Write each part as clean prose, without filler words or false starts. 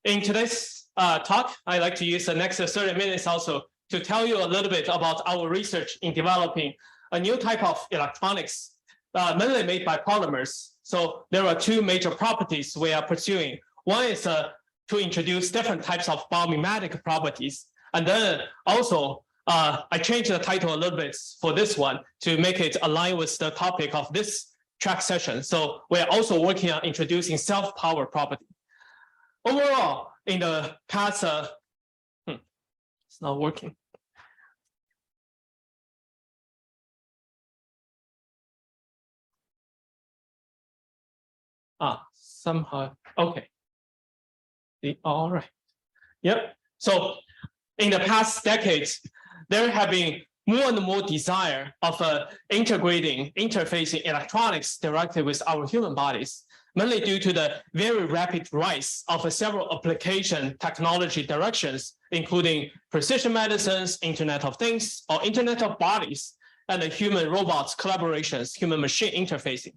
In today's talk, I'd like to use the next 30 minutes also to tell you a little bit about our research in developing a new type of electronics, mainly made by polymers. So there are two major properties we are pursuing. One is to introduce different types of biomimetic properties. And then also, I changed the title a little bit for this one to make it align with the topic of this track session. So we're also working on introducing self-power property. Overall, in the past, it's not working. Somehow, okay. All right. Yep. So in the past decades, there have been more and more desire of integrating, interfacing electronics directly with our human bodies, mainly due to the very rapid rise of several application technology directions, including precision medicines, Internet of Things, or Internet of Bodies, and the human-robots collaborations, human-machine interfacing.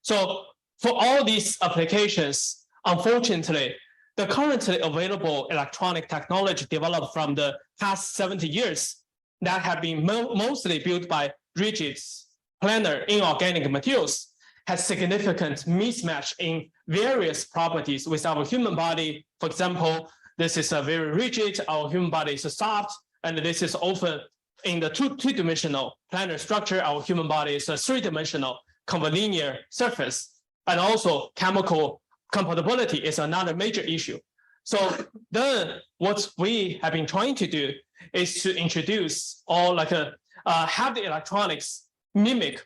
So for all these applications, unfortunately, the currently available electronic technology developed from the past 70 years that have been mostly built by rigid, planar, inorganic materials has significant mismatch in various properties with our human body. For example, this is a very rigid, our human body is soft, and this is often in the two-dimensional planar structure, our human body is a three-dimensional convolulinear surface. And also chemical compatibility is another major issue. So then what we have been trying to do is to introduce or have the electronics mimic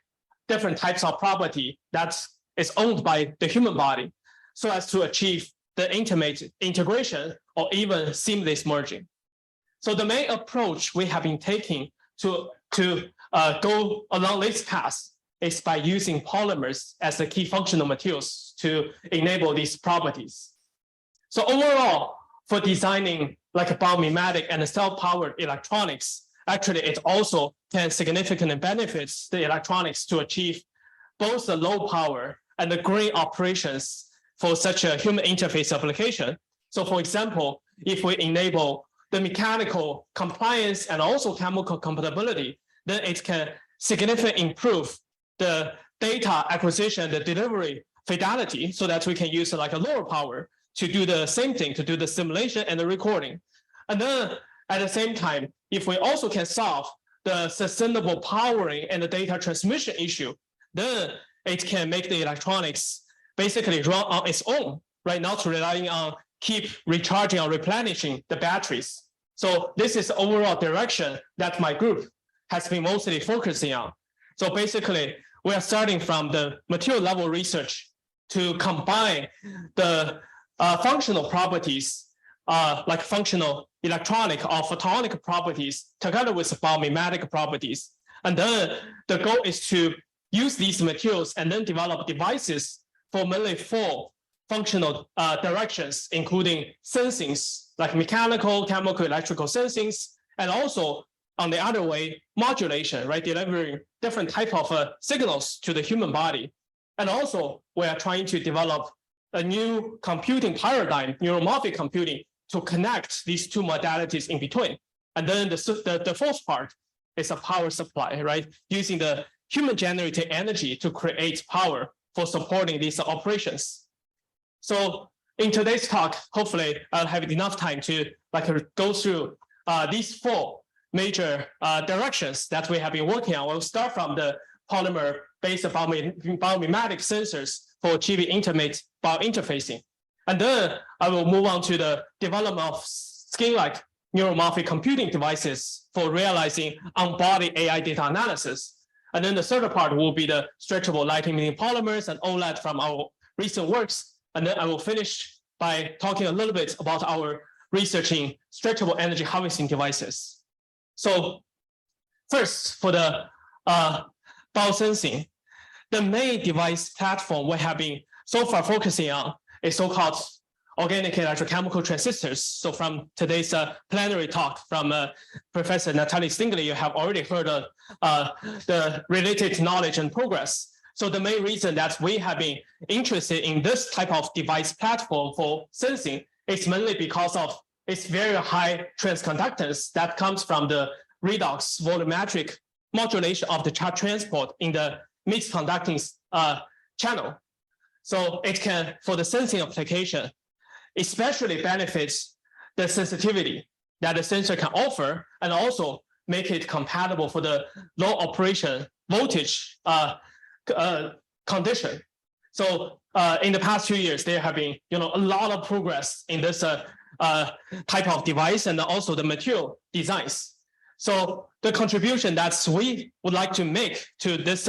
different types of property that is owned by the human body so as to achieve the intimate integration or even seamless merging. So the main approach we have been taking to go along this path is by using polymers as the key functional materials to enable these properties. So overall, for designing like a biomimetic and self-powered electronics, actually it also can significantly benefit the electronics to achieve both the low power and the green operations for such a human interface application. So for example, if we enable the mechanical compliance and also chemical compatibility, then it can significantly improve the data acquisition, the delivery fidelity, so that we can use like a lower power to do the same thing, to do the simulation and the recording. And then at the same time, if we also can solve the sustainable powering and the data transmission issue, then it can make the electronics basically run on its own, right? Not relying on keep recharging or replenishing the batteries. So this is the overall direction that my group has been mostly focusing on. So basically, we are starting from the material level research to combine the functional properties, like functional electronic or photonic properties, together with biomimetic properties. And then the goal is to use these materials and then develop devices for mainly four functional directions, including sensings, like mechanical, chemical, electrical sensings, and also on the other way, modulation, right? Delivering different type of signals to the human body. And also, we are trying to develop a new computing paradigm, neuromorphic computing, to connect these two modalities in between. And then the fourth part is a power supply, right? Using the human-generated energy to create power for supporting these operations. So in today's talk, hopefully I'll have enough time to go through these four major directions that we have been working on. We'll start from the polymer-based biomimetic sensors for achieving intimate biointerfacing. And then I will move on to the development of skin-like neuromorphic computing devices for realizing on-body AI data analysis. And then the third part will be the stretchable light-emitting polymers and OLED from our recent works. And then I will finish by talking a little bit about our research in stretchable energy harvesting devices. So first, for the biosensing, the main device platform we have been so far focusing on is so-called organic electrochemical transistors. So from today's plenary talk from Professor Natalie Stingley, you have already heard the related knowledge and progress. So the main reason that we have been interested in this type of device platform for sensing is mainly because of its very high transconductance that comes from the redox volumetric modulation of the charge transport in the mixed conducting channel. So it can, for the sensing application, especially benefits the sensitivity that the sensor can offer, and also make it compatible for the low operation voltage condition. So in the past 2 years, there have been a lot of progress in this type of device and also the material designs. So the contribution that we would like to make to this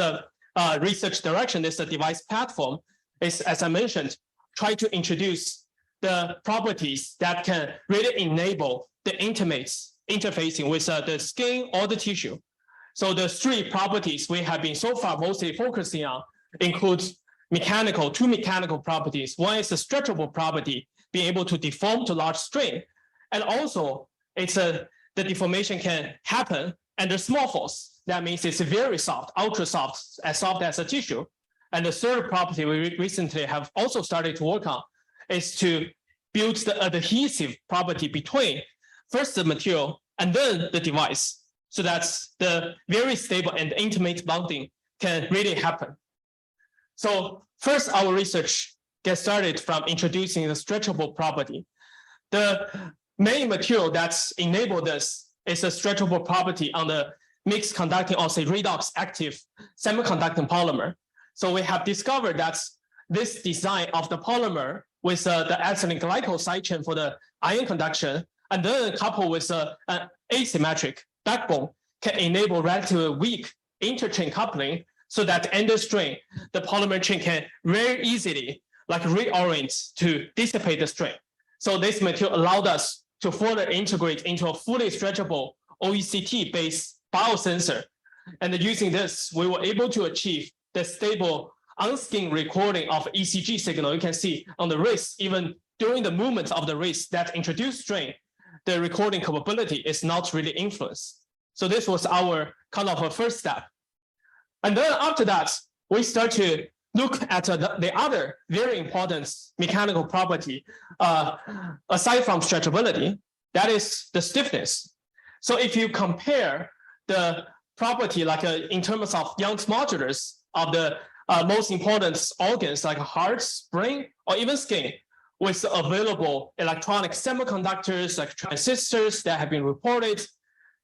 research direction, this device platform, is, as I mentioned, try to introduce the properties that can really enable the intimate interfacing with the skin or the tissue. So the 3 properties we have been so far mostly focusing on includes two mechanical properties. One is the stretchable property, being able to deform to large strain. And also it's the deformation can happen under small force. That means it's very soft, ultra soft as a tissue. And the third property we recently have also started to work on is to build the adhesive property between first the material and then the device. So that's the very stable and intimate bonding can really happen. So first, our research gets started from introducing the stretchable property. The main material that's enabled this is a stretchable property on the mixed conducting or say redox active semiconducting polymer. So we have discovered that this design of the polymer with the ethylene glycol side chain for the ion conduction, and then coupled with an asymmetric backbone, can enable relatively weak interchain coupling, so that under strain, the polymer chain can very easily reorient to dissipate the strain. So this material allowed us to further integrate into a fully stretchable OECT-based biosensor. And using this, we were able to achieve the stable on-skin recording of ECG signal. You can see on the wrist, even during the movement of the wrist that introduced strain, the recording capability is not really influenced. So this was our kind of a first step. And then after that, we start to look at the other very important mechanical property, aside from stretchability, that is the stiffness. So if you compare the property in terms of Young's modulus of the most important organs like heart, brain, or even skin, with available electronic semiconductors like transistors that have been reported,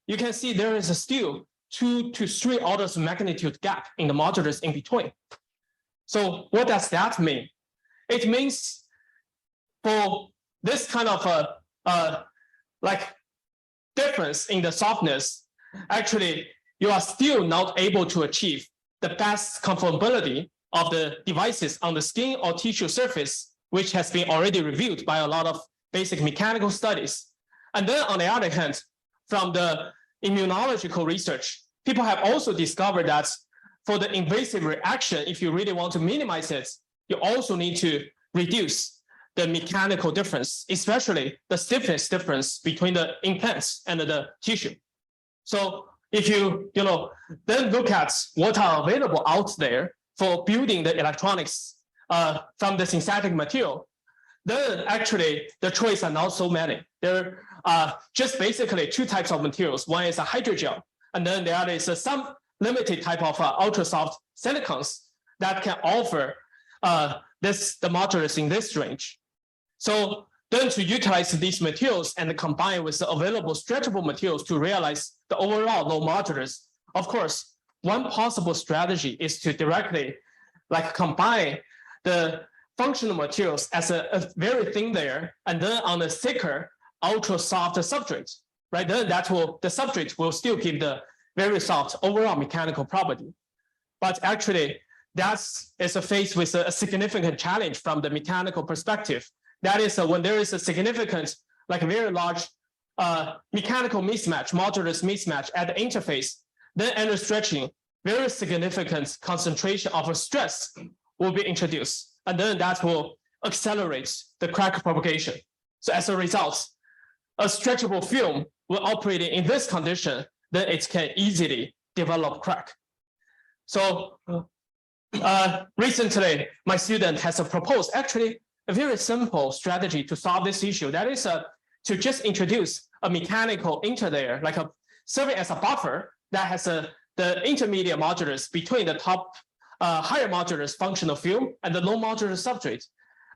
you can see there is still 2 to 3 orders of magnitude gap in the modulus in between. So what does that mean? It means for this kind of difference in the softness, actually, you are still not able to achieve the best conformability of the devices on the skin or tissue surface, which has been already reviewed by a lot of basic mechanical studies. And then on the other hand, from the immunological research, people have also discovered that for the invasive reaction, if you really want to minimize it, you also need to reduce the mechanical difference, especially the stiffness difference between the implants and the tissue. So if you then look at what are available out there for building the electronics from the synthetic material, then actually the choice are not so many. There are just basically 2 types of materials. One is a hydrogel, and then the other is some limited type of ultra soft silicons that can offer the modulus in this range. So then to utilize these materials and combine with the available stretchable materials to realize the overall low modulus, of course, one possible strategy is to directly combine the functional materials as a very thin layer, and then on a thicker, ultra soft substrate, right? Then the substrate will still give the very soft overall mechanical property. But actually, that is faced with a significant challenge from the mechanical perspective. That is when there is a significant, very large mechanical mismatch, modulus mismatch at the interface, then under stretching, very significant concentration of stress will be introduced. And then that will accelerate the crack propagation. So as a result, a stretchable film will operate in this condition, then it can easily develop crack. So recently, my student has proposed actually a very simple strategy to solve this issue. That is to just introduce a mechanical interlayer, like serving as a buffer that has the intermediate modulus between the top higher modulus functional film and the low modulus substrate.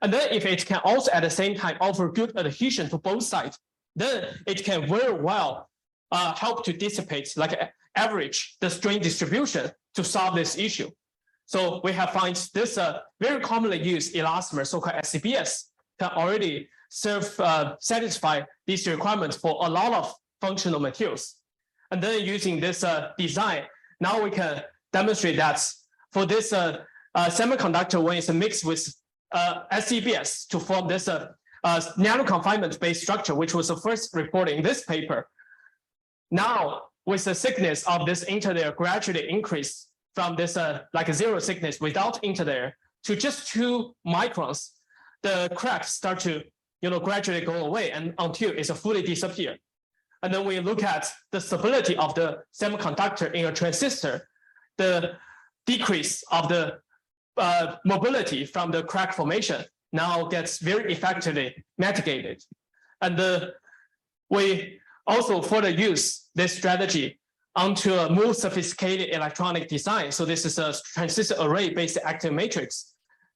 And then if it can also at the same time offer good adhesion to both sides, then it can very well help to dissipate, like average the strain distribution to solve this issue. So we have found this very commonly used elastomer, so-called SCBS, can already satisfy these requirements for a lot of functional materials. And then using this design, now we can demonstrate that for this semiconductor, when it's mixed with SCBS to form this nano confinement-based structure, which was the first reported in this paper. Now, with the thickness of this interlayer gradually increase from this like a zero thickness without interlayer to just 2 microns, the cracks start to gradually go away and until it's fully disappear. And then we look at the stability of the semiconductor in a transistor, the decrease of the mobility from the crack formation now gets very effectively mitigated. And we also further use this strategy onto a more sophisticated electronic design. So this is a transistor array-based active matrix,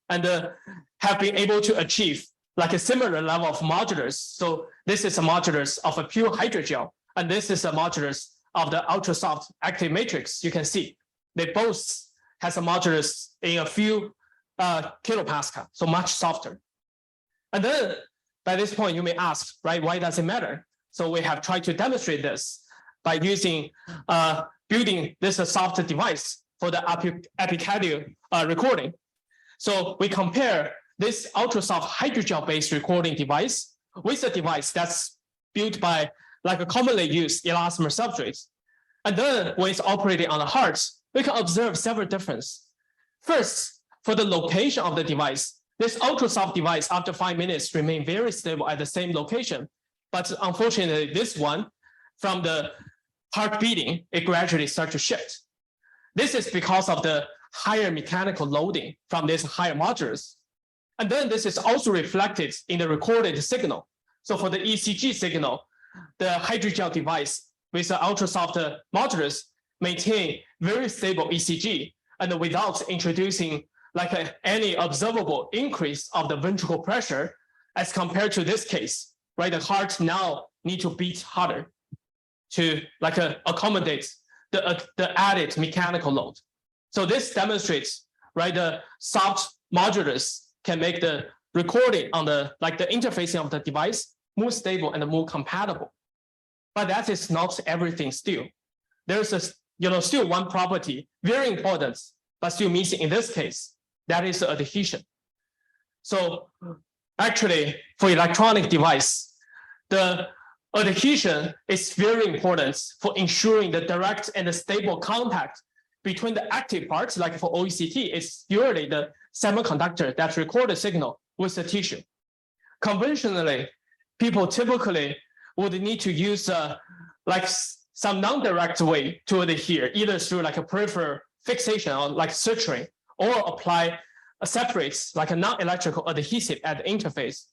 and have been able to achieve like a similar level of modulus. So this is a modulus of a pure hydrogel, and this is a modulus of the ultra soft active matrix. You can see they both has a modulus in a few kilopascal, so much softer. And then by this point, you may ask, right, why does it matter? So we have tried to demonstrate this by using building this soft device for the epicadial recording. So we compare this ultra soft hydrogel-based recording device with a device that's built by like a commonly used elastomer substrates. And then when it's operating on the heart, we can observe several differences. First, for the location of the device, this ultra soft device after 5 minutes remain very stable at the same location. But unfortunately, this one, from the heart beating, it gradually starts to shift. This is because of the higher mechanical loading from this higher modulus. And then this is also reflected in the recorded signal. So for the ECG signal, the hydrogel device with the ultra soft modulus maintain very stable ECG and without introducing like any observable increase of the ventricle pressure as compared to this case, right? The heart now need to beat harder to like accommodate the added mechanical load. So this demonstrates, right, the soft modulus can make the recording on the like the interfacing of the device more stable and more compatible. But that is not everything still. There's a still one property, very important, but still missing in this case. That is the adhesion. So actually, for electronic device, the adhesion is very important for ensuring the direct and the stable contact between the active parts, like for OECT, it's usually the semiconductor that record the signal with the tissue. Conventionally, people typically would need to use like some non-direct way to adhere, either through like a peripheral fixation or like suturing, or apply a separates like a non-electrical adhesive at the interface.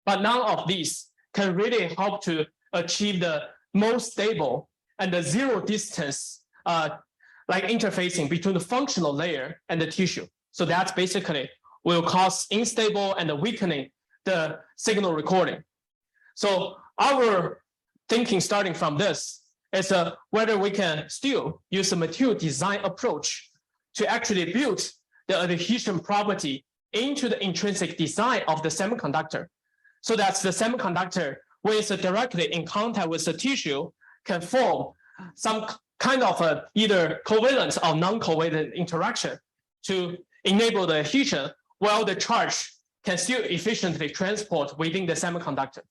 But none of these can really help to achieve the most stable and the zero distance like interfacing between the functional layer and the tissue. So that basically will cause unstable and weakening the signal recording. So our thinking starting from this is whether we can still use a material design approach to actually build the adhesion property into the intrinsic design of the semiconductor, so that the semiconductor, when it's directly in contact with the tissue, can form some kind of either covalent or non-covalent interaction to enable the adhesion, while the charge can still efficiently transport within the semiconductor.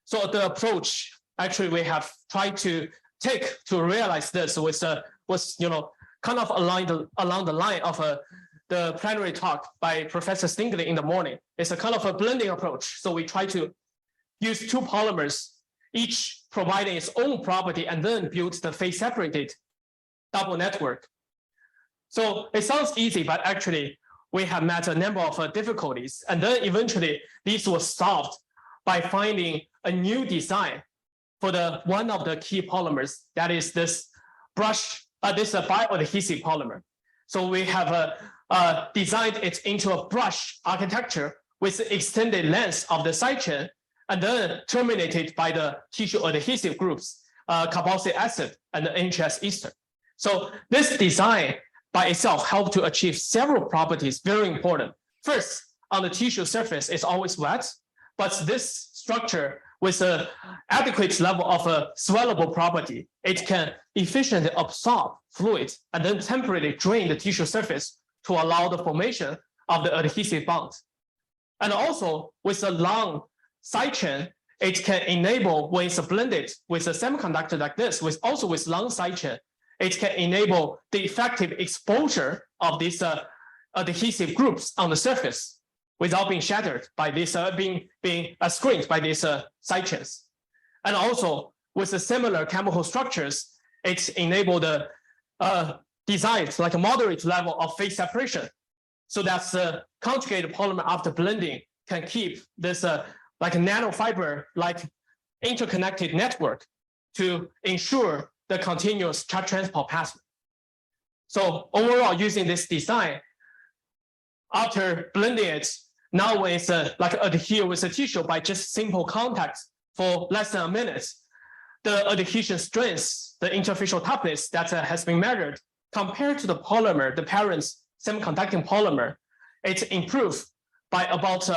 So the approach actually we have tried to take to realize this was kind of along the line of the plenary talk by Professor Stingley in the morning. It's a kind of a blending approach. So we try to use 2 polymers, each providing its own property, and then build the phase separated double network. So it sounds easy, but actually we have met a number of difficulties. And then eventually this was solved by finding a new design for one of the key polymers, that is this bioadhesive polymer. So we have designed it into a brush architecture with extended length of the side chain and then terminated by the tissue adhesive groups, carboxylic acid and the NHS ester. So this design by itself helped to achieve several properties, very important. First, on the tissue surface, it's always wet, but this structure with an adequate level of a swellable property, it can efficiently absorb fluid and then temporarily drain the tissue surface to allow the formation of the adhesive bond. And also with a long side chain, it can enable, when it's blended with a semiconductor like this, with long side chain, it can enable the effective exposure of these adhesive groups on the surface without being shattered by this, being screened by these side chains. And also with the similar chemical structures, it enabled the designs like a moderate level of phase separation. So that the conjugated polymer after blending can keep this like a nanofiber like interconnected network to ensure the continuous charge transport pathway. So overall, using this design, after blending it, now when it's like adhere with the tissue by just simple contact for less than a minute, the adhesion strength, the interfacial toughness that has been measured compared to the polymer, the parent semiconducting polymer, it improved by about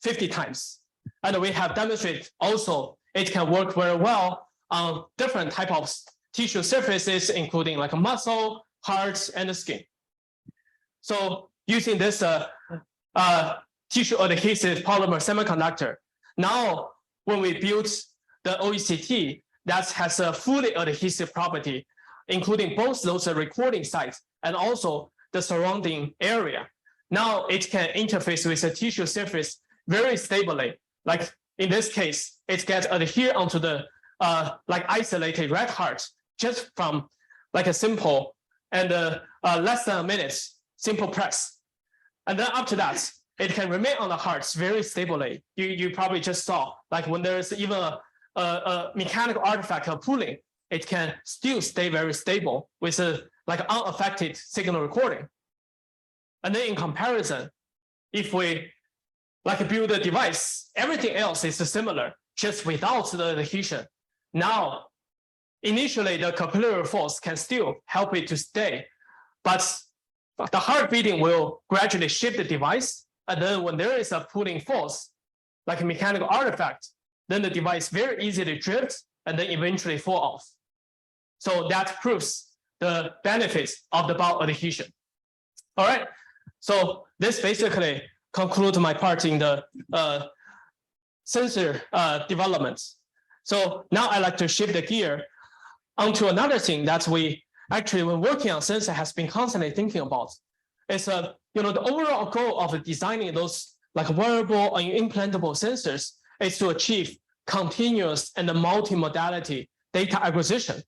50 times. And we have demonstrated also it can work very well on different types of tissue surfaces, including like a muscle, heart, and the skin. So using this tissue adhesive polymer semiconductor, now when we build the OECT that has a fully adhesive property, including both those recording sites and also the surrounding area, now it can interface with the tissue surface very stably. Like in this case, it gets adhere onto the like isolated red heart just from like a simple and less than a minute simple press. And then after that, it can remain on the hearts very stably. You probably just saw, like when there's even a mechanical artifact of pulling, it can still stay very stable with a like unaffected signal recording. And then in comparison, if we like build a device, everything else is similar, just without the adhesion. Now, initially the capillary force can still help it to stay, but the heart beating will gradually shift the device. And then when there is a pulling force, like a mechanical artifact, then the device very easily drifts and then eventually fall off. So that proves the benefits of the bioadhesion. All right, so this basically concludes my part in the sensor development. So now I'd like to shift the gear onto another thing that we actually, when working on sensor, has been constantly thinking about. It's the overall goal of designing those like wearable and implantable sensors is to achieve continuous and multimodality data acquisition.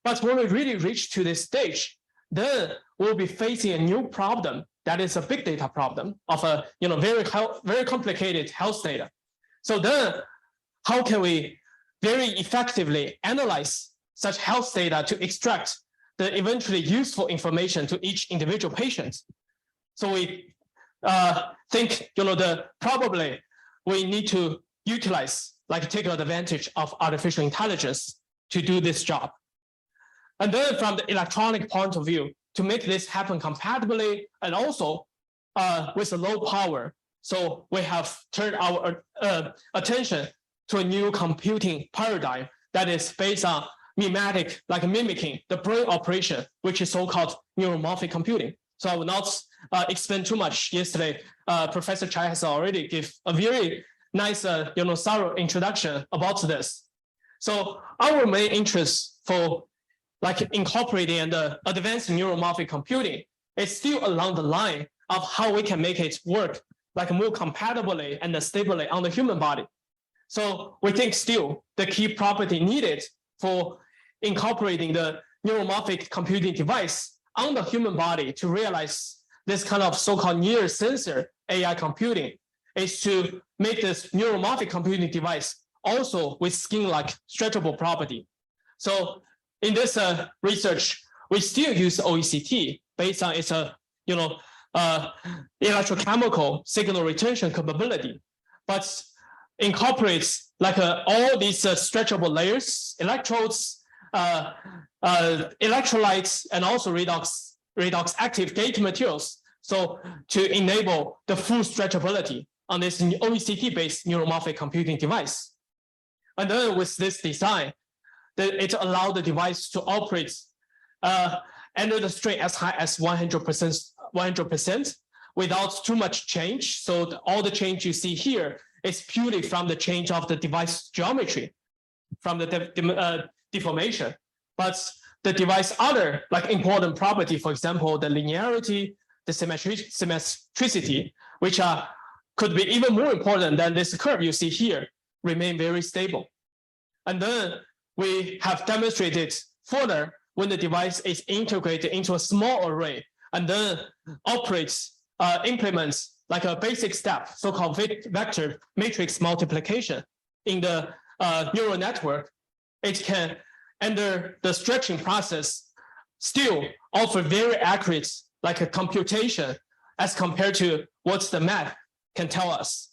But when we really reach to this stage, then we'll be facing a new problem that is a big data problem of a very complicated health data. So then how can we very effectively analyze such health data to extract the eventually useful information to each individual patient? So we think probably we need to utilize, like take advantage of artificial intelligence to do this job. And then from the electronic point of view, to make this happen compatibly and also with a low power. So we have turned our attention to a new computing paradigm that is based on mimetic, like mimicking the brain operation, which is so-called neuromorphic computing. So I will not explain too much. Yesterday, Professor Chai has already given a very nice, thorough introduction about this. So our main interest for like incorporating and advanced neuromorphic computing is still along the line of how we can make it work like more compatibly and stably on the human body. So we think still the key property needed for incorporating the neuromorphic computing device on the human body to realize this kind of so-called near sensor AI computing is to make this neuromorphic computing device also with skin-like stretchable property. So in this research, we still use OECT based on its electrochemical signal retention capability, but incorporates like all these stretchable layers, electrodes, electrolytes, and also redox active gate materials. So to enable the full stretchability on this OECT-based neuromorphic computing device. And then with this design, it allowed the device to operate under the strain as high as 100% without too much change. So all the change you see here is purely from the change of the device geometry, from the deformation. But the device other like important property, for example, the linearity, the symmetricity, which could be even more important than this curve you see here, remain very stable. And then we have demonstrated further when the device is integrated into a small array and then implements like a basic step, so-called vector matrix multiplication in the neural network. It can, under the stretching process, still offer very accurate like a computation as compared to what the math can tell us.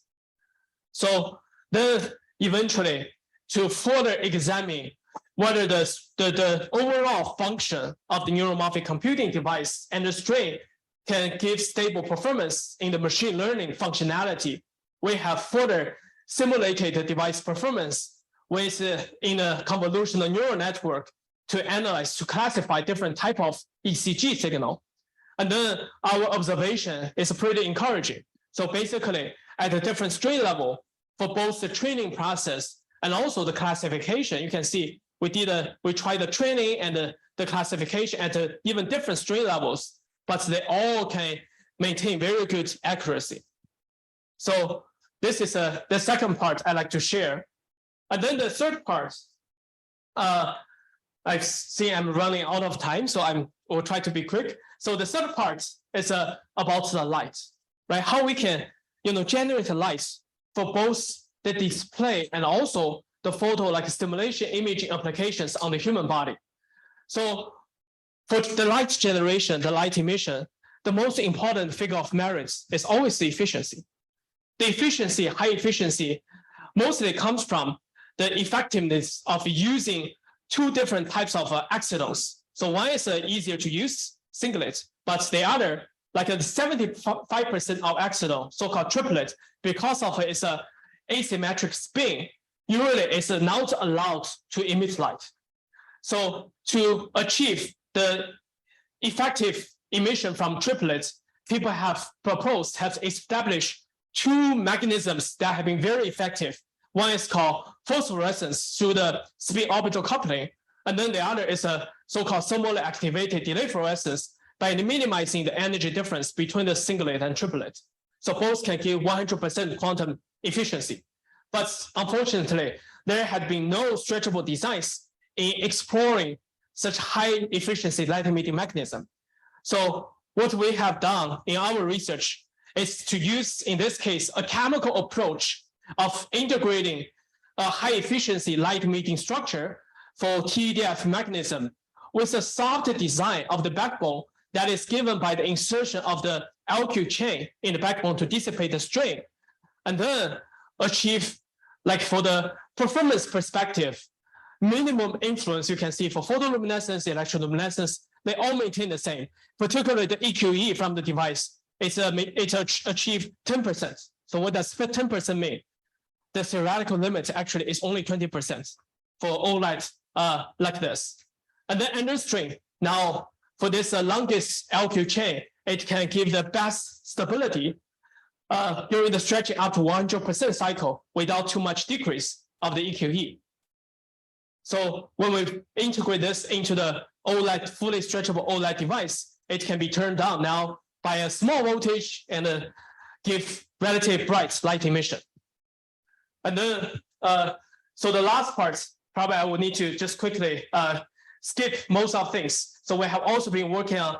So then eventually to further examine whether the overall function of the neuromorphic computing device and the strain can give stable performance in the machine learning functionality, we have further simulated the device performance with in a convolutional neural network to analyze, to classify different type of ECG signal. And then our observation is pretty encouraging. So basically at a different strain level for both the training process and also the classification, you can see we tried the training and the classification at even different strain levels, but they all can maintain very good accuracy. So this is the second part I like to share. And then the third part, I see I'm running out of time, so I will try to be quick. So the third part is about the light, right? How we can generate light for both the display and also the photo like stimulation imaging applications on the human body. So for the light generation, the light emission, the most important figure of merits is always the efficiency. The efficiency, high efficiency, mostly comes from the effectiveness of using two different types of excitonals. So one is easier to use, singlet, but the other, like 75% of exciton, so-called triplet, because of its asymmetric spin, usually it's not allowed to emit light. So to achieve the effective emission from triplets, people have established two mechanisms that have been very effective. One is called phosphorescence through the spin orbital coupling, and then the other is a so-called thermally activated delay fluorescence by minimizing the energy difference between the singlet and triplet. So both can give 100% quantum efficiency. But unfortunately, there had been no stretchable designs in exploring such high efficiency light emitting mechanism. So what we have done in our research is to use, in this case, a chemical approach of integrating a high efficiency light emitting structure for TEDF mechanism with a soft design of the backbone that is given by the insertion of the LQ chain in the backbone to dissipate the strain, and then achieve, like for the performance perspective, minimum influence you can see for photoluminescence, electroluminescence, they all maintain the same. Particularly the EQE from the device, it's achieved 10%. So what does 10% mean? The theoretical limit actually is only 20% for OLED like this. And then under strain, now for this longest LQ chain, it can give the best stability during the stretching up to 100% cycle without too much decrease of the EQE. So when we integrate this into the OLED, fully stretchable OLED device, it can be turned down now by a small voltage and give relative bright light emission. And then, so the last part, probably I will need to just quickly skip most of things. So we have also been working on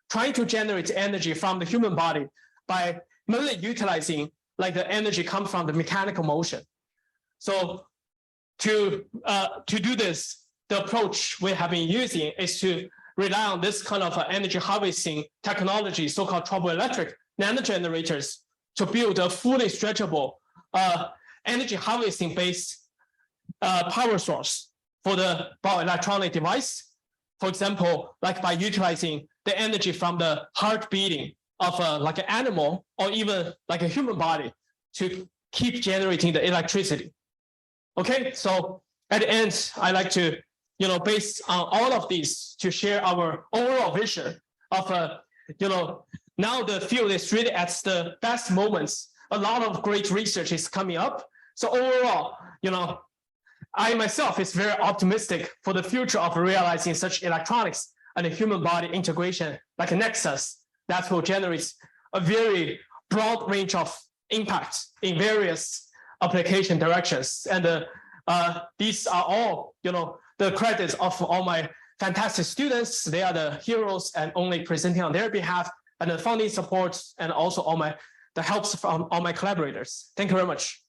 trying to generate energy from the human body by mainly utilizing like the energy comes from the mechanical motion. So to do this, the approach we have been using is to rely on this kind of energy harvesting technology, so-called triboelectric nanogenerators, to build a fully stretchable energy harvesting based power source for the bioelectronic device. For example, like by utilizing the energy from the heart beating of like an animal or even like a human body to keep generating the electricity. Okay, so at the end, I like to, based on all of these, to share our overall vision of, now the field is really at the best moments. A lot of great research is coming up. So overall, I myself is very optimistic for the future of realizing such electronics and the human body integration like a nexus that will generate a very broad range of impact in various application directions. And these are all, the credits of all my fantastic students. They are the heroes and only presenting on their behalf, and the funding support, and also the helps from all my collaborators. Thank you very much.